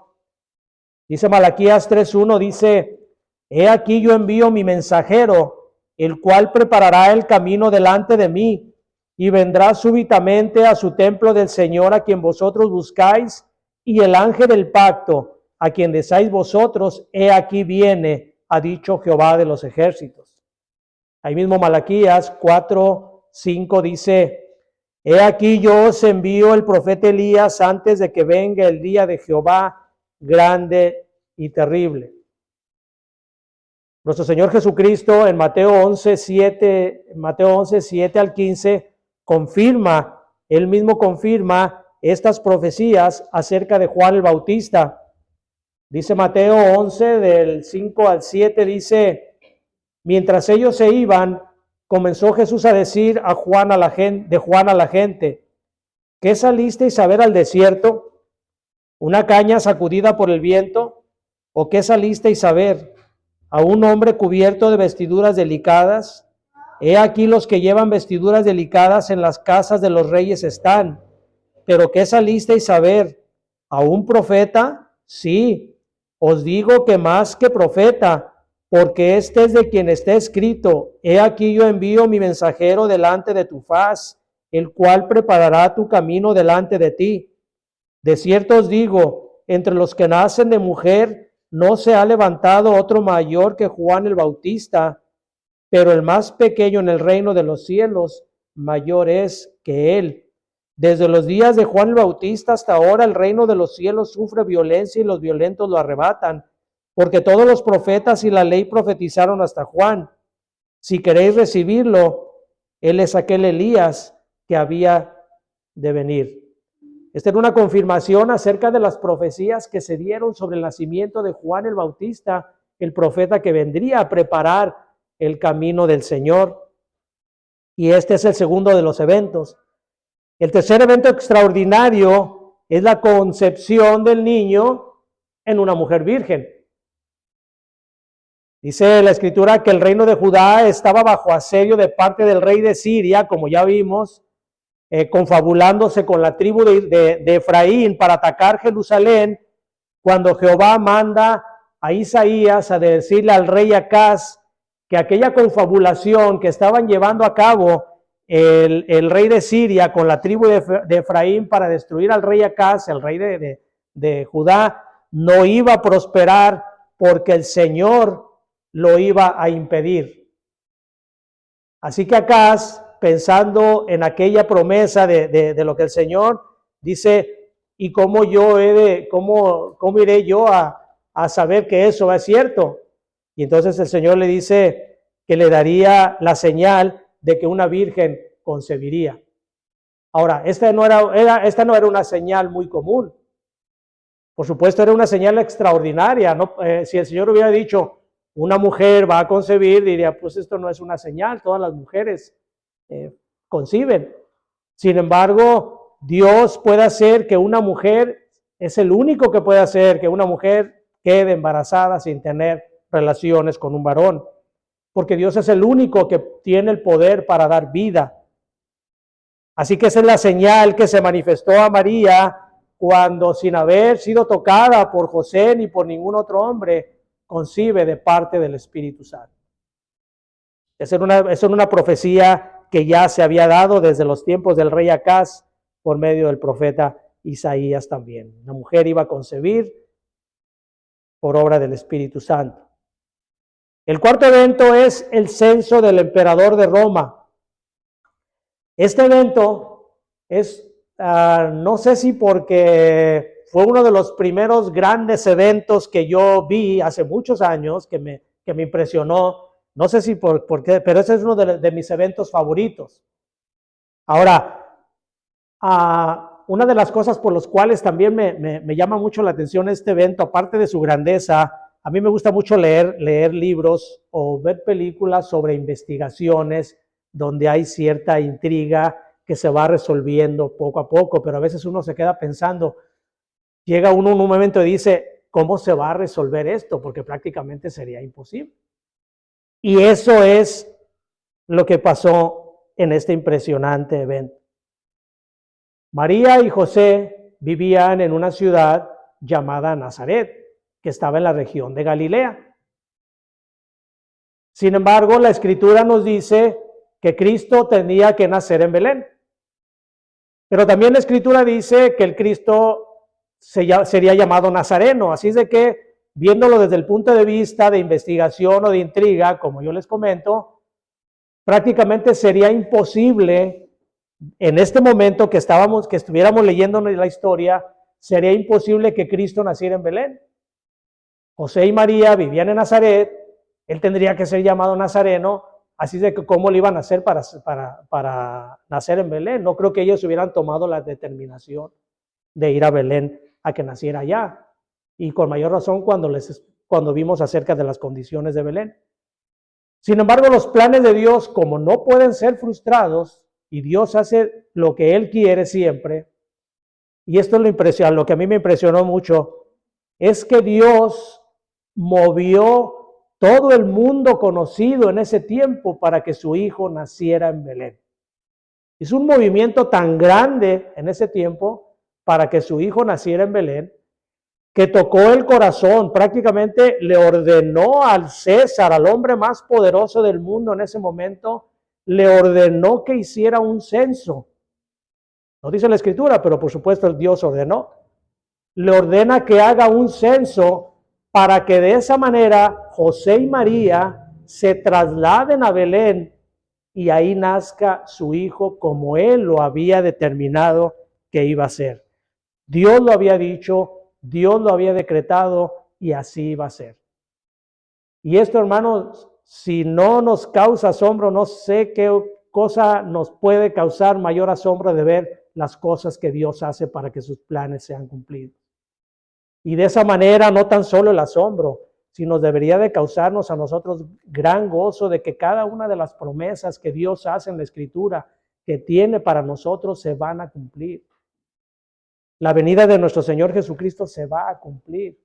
Dice Malaquías 3:1, dice: he aquí yo envío mi mensajero, el cual preparará el camino delante de mí, y vendrá súbitamente a su templo del Señor, a quien vosotros buscáis, y el ángel del pacto, a quien deseáis vosotros, he aquí viene, ha dicho Jehová de los ejércitos. Ahí mismo Malaquías 4:5 dice: he aquí yo os envío el profeta Elías antes de que venga el día de Jehová grande y terrible. Nuestro Señor Jesucristo en Mateo 11:7 al 15 confirma, él mismo confirma estas profecías acerca de Juan el Bautista. Dice Mateo 11 del 5 al 7, dice: mientras ellos se iban, comenzó Jesús a decir de Juan a la gente, ¿qué salisteis a ver al desierto? ¿Una caña sacudida por el viento? ¿O qué salisteis a ver? ¿A un hombre cubierto de vestiduras delicadas? He aquí los que llevan vestiduras delicadas en las casas de los reyes están. ¿Pero qué salisteis a ver? ¿A un profeta? Sí, os digo que más que profeta, porque este es de quien está escrito, he aquí yo envío mi mensajero delante de tu faz, el cual preparará tu camino delante de ti. De cierto os digo, entre los que nacen de mujer, no se ha levantado otro mayor que Juan el Bautista, pero el más pequeño en el reino de los cielos, mayor es que él. Desde los días de Juan el Bautista hasta ahora el reino de los cielos sufre violencia y los violentos lo arrebatan, porque todos los profetas y la ley profetizaron hasta Juan. Si queréis recibirlo, él es aquel Elías que había de venir. Esta era una confirmación acerca de las profecías que se dieron sobre el nacimiento de Juan el Bautista, el profeta que vendría a preparar el camino del Señor. Y este es el segundo de los eventos. El tercer evento extraordinario es la concepción del niño en una mujer virgen. Dice la Escritura que el reino de Judá estaba bajo asedio de parte del rey de Siria, como ya vimos, confabulándose con la tribu de Efraín para atacar Jerusalén, cuando Jehová manda a Isaías a decirle al rey Acaz que aquella confabulación que estaban llevando a cabo el rey de Siria con la tribu de Efraín para destruir al rey Acaz, el rey de Judá, no iba a prosperar porque el Señor lo iba a impedir. Así que Acaz, pensando en aquella promesa de lo que el Señor dice, ¿y cómo iré yo a saber que eso es cierto? Y entonces el Señor le dice que le daría la señal de que una virgen concebiría. Ahora, esta no era una señal muy común. Por supuesto, era una señal extraordinaria. ¿No? Si el Señor hubiera dicho, una mujer va a concebir, diría, pues esto no es una señal, todas las mujeres conciben. Sin embargo, Dios puede hacer que una mujer, es el único que puede hacer que una mujer quede embarazada sin tener relaciones con un varón, porque Dios es el único que tiene el poder para dar vida. Así que esa es la señal que se manifestó a María cuando, sin haber sido tocada por José ni por ningún otro hombre, concibe de parte del Espíritu Santo. Esa era una profecía que ya se había dado desde los tiempos del rey Acaz por medio del profeta Isaías también. Una mujer iba a concebir por obra del Espíritu Santo. El cuarto evento es el censo del emperador de Roma. Este evento es, no sé si porque fue uno de los primeros grandes eventos que yo vi hace muchos años, que me impresionó, no sé si por qué, pero ese es uno de mis eventos favoritos. Ahora, una de las cosas por las cuales también me llama mucho la atención este evento, aparte de su grandeza, a mí me gusta mucho leer libros o ver películas sobre investigaciones donde hay cierta intriga que se va resolviendo poco a poco, pero a veces uno se queda pensando, llega uno en un momento y dice, ¿cómo se va a resolver esto? Porque prácticamente sería imposible. Y eso es lo que pasó en este impresionante evento. María y José vivían en una ciudad llamada Nazaret, que estaba en la región de Galilea. Sin embargo, la Escritura nos dice que Cristo tenía que nacer en Belén. Pero también la Escritura dice que el Cristo sería llamado Nazareno. Así es de que, viéndolo desde el punto de vista de investigación o de intriga, como yo les comento, prácticamente sería imposible, en este momento que estuviéramos leyendo la historia, sería imposible que Cristo naciera en Belén. José y María vivían en Nazaret, él tendría que ser llamado Nazareno, así de que cómo le iban a hacer para nacer en Belén. No creo que ellos hubieran tomado la determinación de ir a Belén a que naciera allá. Y con mayor razón cuando vimos acerca de las condiciones de Belén. Sin embargo, los planes de Dios, como no pueden ser frustrados, y Dios hace lo que Él quiere siempre, y esto es lo que a mí me impresionó mucho, es que Dios movió todo el mundo conocido en ese tiempo para que su hijo naciera en Belén. Hizo un movimiento tan grande en ese tiempo para que su hijo naciera en Belén, que tocó el corazón, prácticamente le ordenó al César, al hombre más poderoso del mundo en ese momento, le ordenó que hiciera un censo. No dice la Escritura, pero por supuesto Dios ordenó. Le ordena que haga un censo para que de esa manera José y María se trasladen a Belén y ahí nazca su hijo como él lo había determinado que iba a ser. Dios lo había dicho, Dios lo había decretado y así iba a ser. Y esto, hermanos, si no nos causa asombro, no sé qué cosa nos puede causar mayor asombro de ver las cosas que Dios hace para que sus planes sean cumplidos. Y de esa manera, no tan solo el asombro, sino debería de causarnos a nosotros gran gozo de que cada una de las promesas que Dios hace en la Escritura, que tiene para nosotros, se van a cumplir. La venida de nuestro Señor Jesucristo se va a cumplir.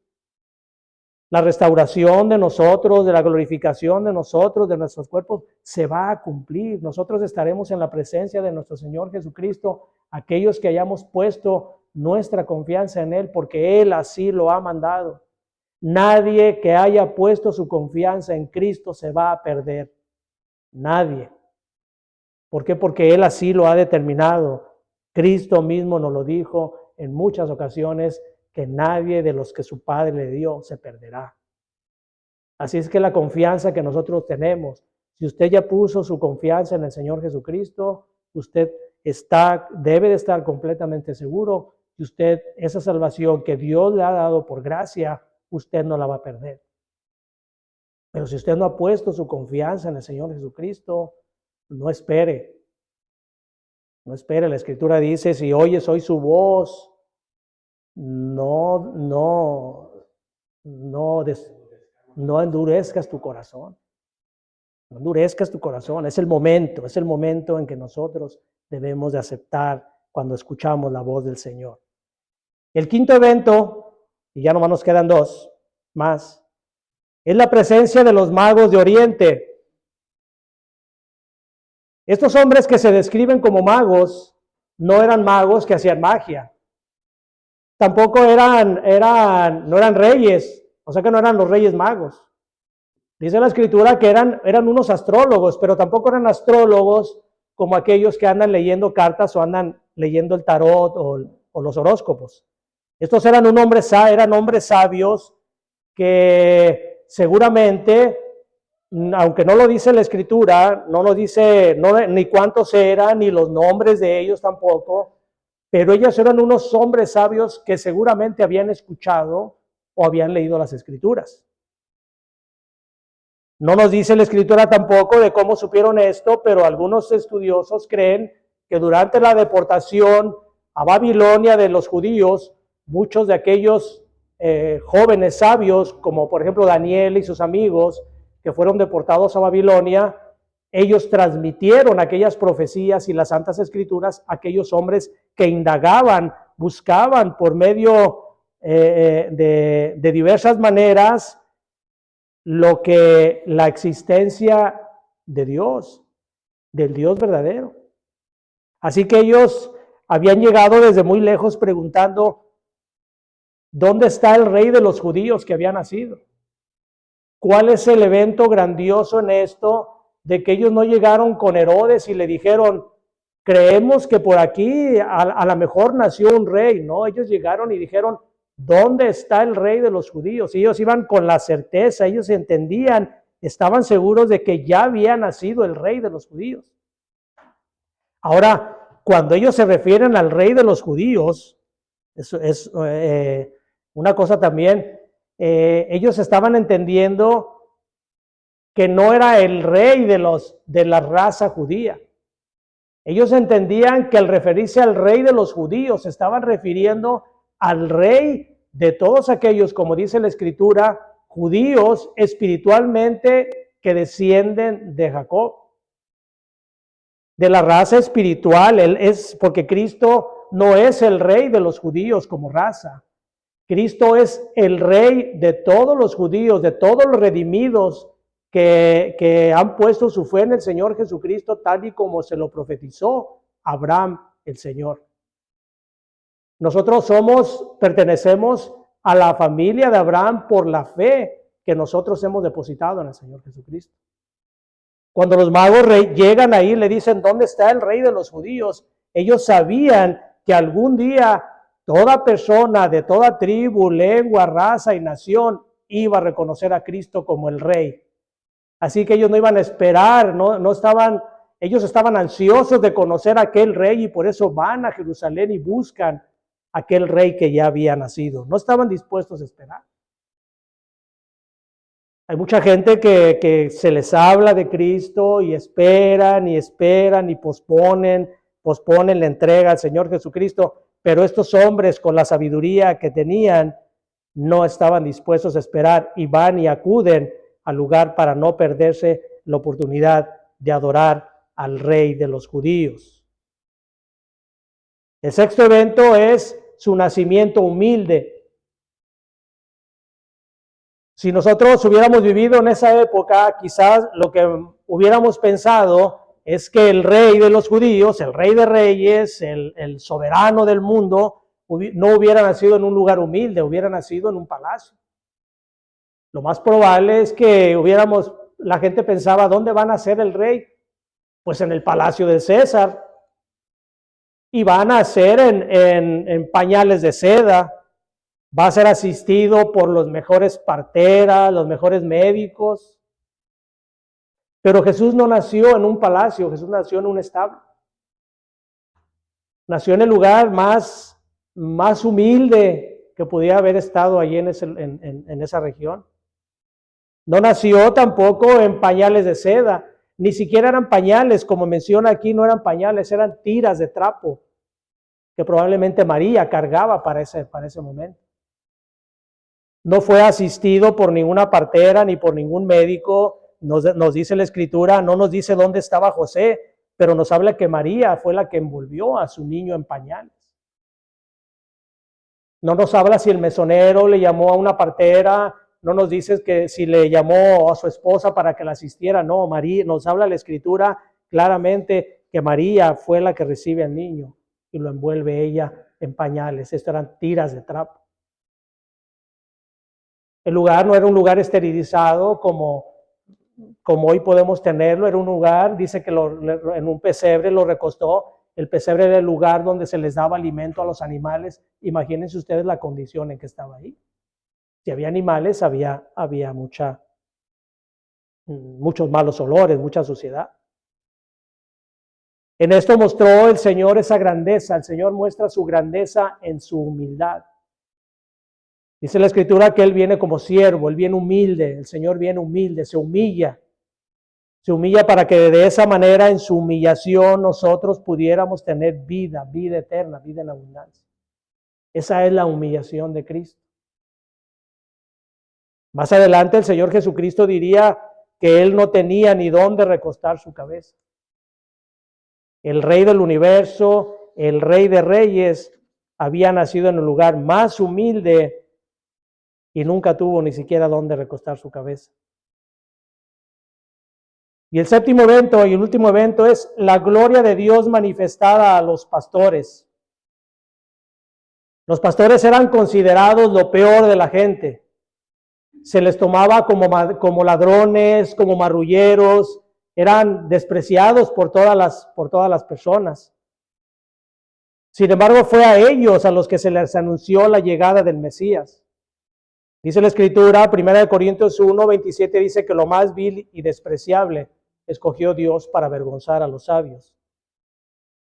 La restauración de nosotros, de la glorificación de nosotros, de nuestros cuerpos, se va a cumplir. Nosotros estaremos en la presencia de nuestro Señor Jesucristo, aquellos que hayamos puesto nuestra confianza en Él, porque Él así lo ha mandado. Nadie que haya puesto su confianza en Cristo se va a perder. Nadie. ¿Por qué? Porque Él así lo ha determinado. Cristo mismo nos lo dijo en muchas ocasiones, que nadie de los que su Padre le dio se perderá. Así es que la confianza que nosotros tenemos, si usted ya puso su confianza en el Señor Jesucristo, usted debe de estar completamente seguro que usted, esa salvación que Dios le ha dado por gracia, usted no la va a perder. Pero si usted no ha puesto su confianza en el Señor Jesucristo, no espere. No espere, la Escritura dice, si oyes hoy su voz, no endurezcas tu corazón. No endurezcas tu corazón. Es el momento en que nosotros debemos de aceptar cuando escuchamos la voz del Señor. El quinto evento, y ya nomás nos quedan dos más, es la presencia de los magos de Oriente. Estos hombres que se describen como magos, no eran magos que hacían magia. Tampoco no eran reyes, o sea que no eran los reyes magos. Dice la Escritura que eran unos astrólogos, pero tampoco eran astrólogos como aquellos que andan leyendo cartas o andan leyendo el tarot o los horóscopos. Estos eran hombres sabios que seguramente, aunque no lo dice la Escritura, no lo dice ni cuántos eran, ni los nombres de ellos tampoco, pero ellos eran unos hombres sabios que seguramente habían escuchado o habían leído las Escrituras. No nos dice la Escritura tampoco de cómo supieron esto, pero algunos estudiosos creen que durante la deportación a Babilonia de los judíos, muchos de aquellos jóvenes sabios, como por ejemplo Daniel y sus amigos, que fueron deportados a Babilonia, ellos transmitieron aquellas profecías y las Santas Escrituras a aquellos hombres que indagaban, buscaban por medio de diversas maneras la existencia de Dios, del Dios verdadero. Así que ellos habían llegado desde muy lejos preguntando, ¿dónde está el rey de los judíos que había nacido? ¿Cuál es el evento grandioso en esto de que ellos no llegaron con Herodes y le dijeron, creemos que por aquí a lo mejor nació un rey? No, ellos llegaron y dijeron, ¿dónde está el rey de los judíos? Y ellos iban con la certeza, ellos entendían, estaban seguros de que ya había nacido el rey de los judíos. Ahora, cuando ellos se refieren al rey de los judíos, eso es una cosa también, ellos estaban entendiendo que no era el rey de la raza judía. Ellos entendían que al referirse al rey de los judíos, se estaban refiriendo al rey de todos aquellos, como dice la Escritura, judíos espiritualmente que descienden de Jacob, de la raza espiritual. Él es, porque Cristo no es el rey de los judíos como raza. Cristo es el rey de todos los judíos, de todos los redimidos que han puesto su fe en el Señor Jesucristo, tal y como se lo profetizó Abraham el Señor. Nosotros pertenecemos a la familia de Abraham por la fe que nosotros hemos depositado en el Señor Jesucristo. Cuando los magos llegan ahí, le dicen, ¿dónde está el rey de los judíos? Ellos sabían que algún día toda persona de toda tribu, lengua, raza y nación iba a reconocer a Cristo como el rey. Así que ellos no iban a esperar, ellos estaban ansiosos de conocer a aquel rey y por eso van a Jerusalén y buscan a aquel rey que ya había nacido. No estaban dispuestos a esperar. Hay mucha gente que se les habla de Cristo y esperan y posponen la entrega al Señor Jesucristo, pero estos hombres con la sabiduría que tenían no estaban dispuestos a esperar y van y acuden al lugar para no perderse la oportunidad de adorar al rey de los judíos. El sexto evento es su nacimiento humilde. Si nosotros hubiéramos vivido en esa época, quizás lo que hubiéramos pensado es que el rey de los judíos, el rey de reyes, el soberano del mundo, no hubiera nacido en un lugar humilde, hubiera nacido en un palacio. Lo más probable es que la gente pensaba, ¿dónde va a nacer el rey? Pues en el palacio de César. Y va a nacer en pañales de seda. Va a ser asistido por los mejores parteras, los mejores médicos. Pero Jesús no nació en un palacio, Jesús nació en un establo. Nació en el lugar más humilde que podía haber estado allí en esa región. No nació tampoco en pañales de seda, ni siquiera eran pañales, como menciona aquí, no eran pañales, eran tiras de trapo que probablemente María cargaba para ese momento. No fue asistido por ninguna partera ni por ningún médico. Nos dice la Escritura, no nos dice dónde estaba José, pero nos habla que María fue la que envolvió a su niño en pañales. No nos habla si el mesonero le llamó a una partera, no nos dice que si le llamó a su esposa para que la asistiera. No, María, nos habla la Escritura claramente que María fue la que recibe al niño y lo envuelve ella en pañales. Esto eran tiras de trapo. El lugar no era un lugar esterilizado como hoy podemos tenerlo, era un lugar, dice que en un pesebre lo recostó. El pesebre era el lugar donde se les daba alimento a los animales. Imagínense ustedes la condición en que estaba ahí. Si había animales, había muchos malos olores, mucha suciedad. En esto mostró el Señor esa grandeza. El Señor muestra su grandeza en su humildad. Dice la Escritura que Él viene como siervo, Él viene humilde, el Señor viene humilde, se humilla para que de esa manera en su humillación nosotros pudiéramos tener vida eterna, vida en abundancia. Esa es la humillación de Cristo. Más adelante el Señor Jesucristo diría que Él no tenía ni dónde recostar su cabeza. El Rey del universo, el Rey de reyes, había nacido en el lugar más humilde y nunca tuvo ni siquiera dónde recostar su cabeza. Y el séptimo evento y el último evento es la gloria de Dios manifestada a los pastores. Los pastores eran considerados lo peor de la gente. Se les tomaba como ladrones, como marrulleros, eran despreciados por todas las personas. Sin embargo, fue a ellos a los que se les anunció la llegada del Mesías. Dice la Escritura, 1 Corintios 1, 27, dice que lo más vil y despreciable escogió Dios para avergonzar a los sabios.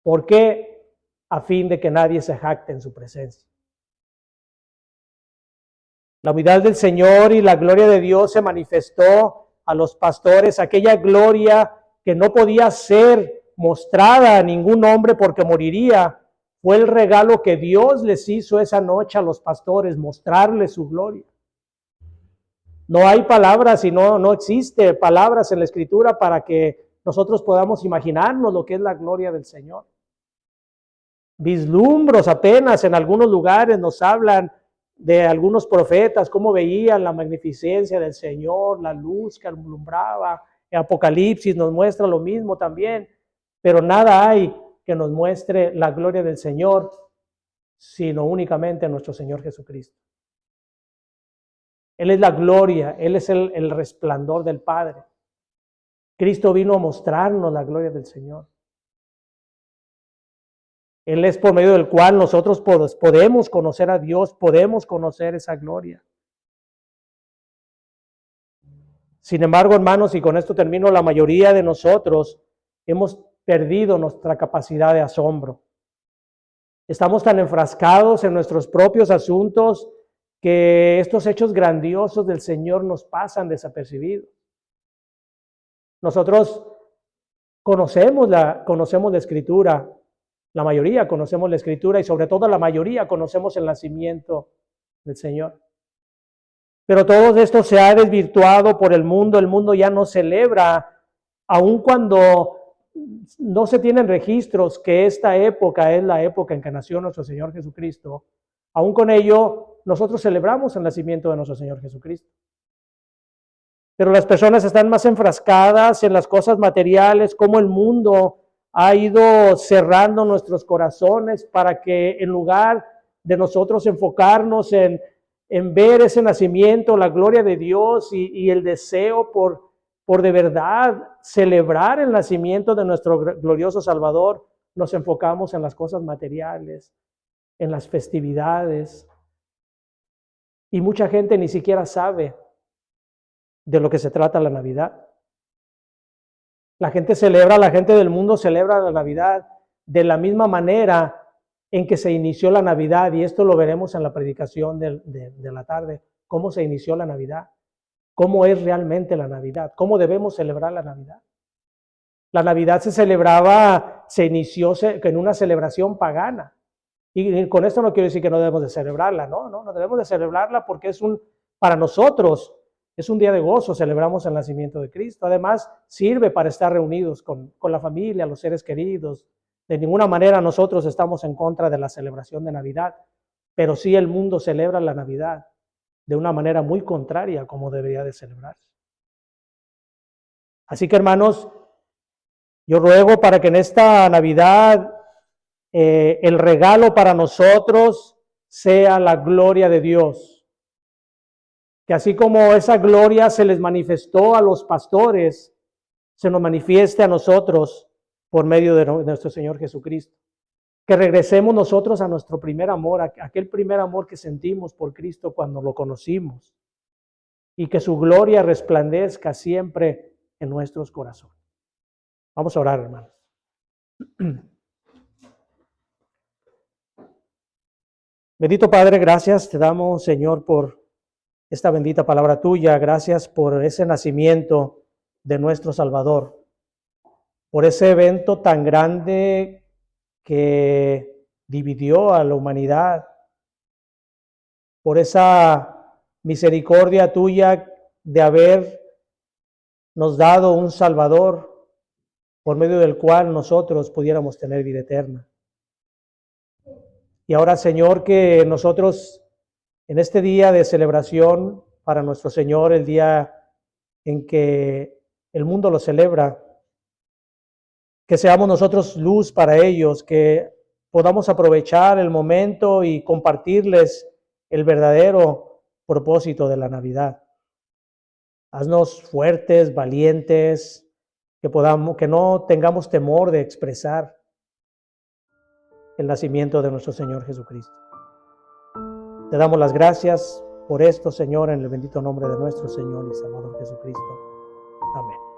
¿Por qué? A fin de que nadie se jacte en su presencia. La humildad del Señor y la gloria de Dios se manifestó a los pastores, aquella gloria que no podía ser mostrada a ningún hombre porque moriría. Fue el regalo que Dios les hizo esa noche a los pastores, mostrarles su gloria. No hay palabras y no existe palabras en la Escritura para que nosotros podamos imaginarnos lo que es la gloria del Señor. Vislumbros apenas en algunos lugares nos hablan de algunos profetas, cómo veían la magnificencia del Señor, la luz que alumbraba. El Apocalipsis nos muestra lo mismo también, pero nada hay que nos muestre la gloria del Señor, sino únicamente nuestro Señor Jesucristo. Él es la gloria, Él es el resplandor del Padre. Cristo vino a mostrarnos la gloria del Señor. Él es por medio del cual nosotros podemos conocer a Dios, podemos conocer esa gloria. Sin embargo, hermanos, y con esto termino, la mayoría de nosotros hemos perdido nuestra capacidad de asombro. Estamos tan enfrascados en nuestros propios asuntos que estos hechos grandiosos del Señor nos pasan desapercibidos. Nosotros conocemos la Escritura, la mayoría conocemos la Escritura y sobre todo la mayoría conocemos el nacimiento del Señor. Pero todo esto se ha desvirtuado por el mundo ya no celebra, aun cuando no se tienen registros que esta época es la época en que nació nuestro Señor Jesucristo. Aun con ello, nosotros celebramos el nacimiento de nuestro Señor Jesucristo. Pero las personas están más enfrascadas en las cosas materiales, como el mundo ha ido cerrando nuestros corazones para que en lugar de nosotros enfocarnos en ver ese nacimiento, la gloria de Dios y el deseo por de verdad celebrar el nacimiento de nuestro glorioso Salvador, nos enfocamos en las cosas materiales, en las festividades. Y mucha gente ni siquiera sabe de lo que se trata la Navidad. La gente del mundo celebra la Navidad de la misma manera en que se inició la Navidad, y esto lo veremos en la predicación de la tarde, cómo se inició la Navidad, cómo es realmente la Navidad, cómo debemos celebrar la Navidad. La Navidad se inició en una celebración pagana, y con esto no quiero decir que no debemos de celebrarla, no debemos de celebrarla porque para nosotros es un día de gozo, celebramos el nacimiento de Cristo. Además, sirve para estar reunidos con la familia, los seres queridos. De ninguna manera nosotros estamos en contra de la celebración de Navidad, pero sí el mundo celebra la Navidad de una manera muy contraria a como debería de celebrarse. Así que, hermanos, yo ruego para que en esta Navidad el regalo para nosotros sea la gloria de Dios. Que así como esa gloria se les manifestó a los pastores, se nos manifieste a nosotros por medio de nuestro Señor Jesucristo. Que regresemos nosotros a nuestro primer amor, aquel primer amor que sentimos por Cristo cuando lo conocimos. Y que su gloria resplandezca siempre en nuestros corazones. Vamos a orar, hermanos. Bendito Padre, gracias te damos, Señor, por esta bendita palabra tuya. Gracias por ese nacimiento de nuestro Salvador, por ese evento tan grande que dividió a la humanidad, por esa misericordia tuya de habernos dado un Salvador por medio del cual nosotros pudiéramos tener vida eterna. Y ahora, Señor, que nosotros en este día de celebración para nuestro Señor, el día en que el mundo lo celebra, que seamos nosotros luz para ellos, que podamos aprovechar el momento y compartirles el verdadero propósito de la Navidad. Haznos fuertes, valientes, que no tengamos temor de expresar el nacimiento de nuestro Señor Jesucristo. Te damos las gracias por esto, Señor, en el bendito nombre de nuestro Señor y Salvador Jesucristo. Amén.